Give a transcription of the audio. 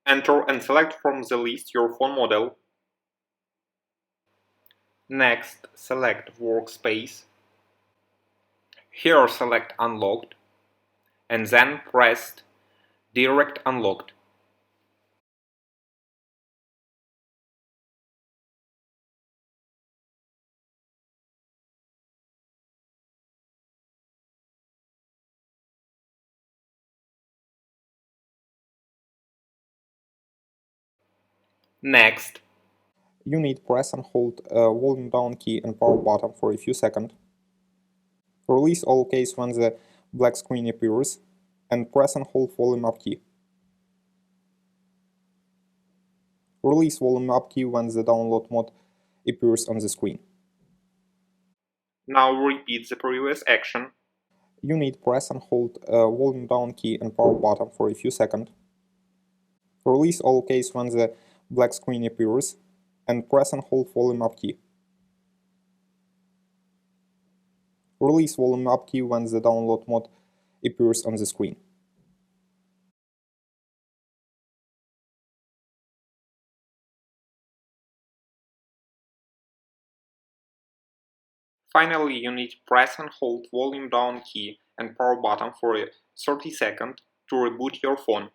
Enter and select from the list your phone model. Next, select Workspace. Here select Unlocked, and then press Direct Unlocked. Next, you need press and hold volume down key and power button for a few seconds. Release all keys when the black screen appears, and press and hold volume up key. Release volume up key when the download mode appears on the screen. Now repeat the previous action. You need press and hold volume down key and power button for a few seconds. Release all keys when the black screen appears, and press and hold volume up key. Release volume up key when the download mode appears on the screen. Finally, you need press and hold volume down key and power button for 30 seconds to reboot your phone.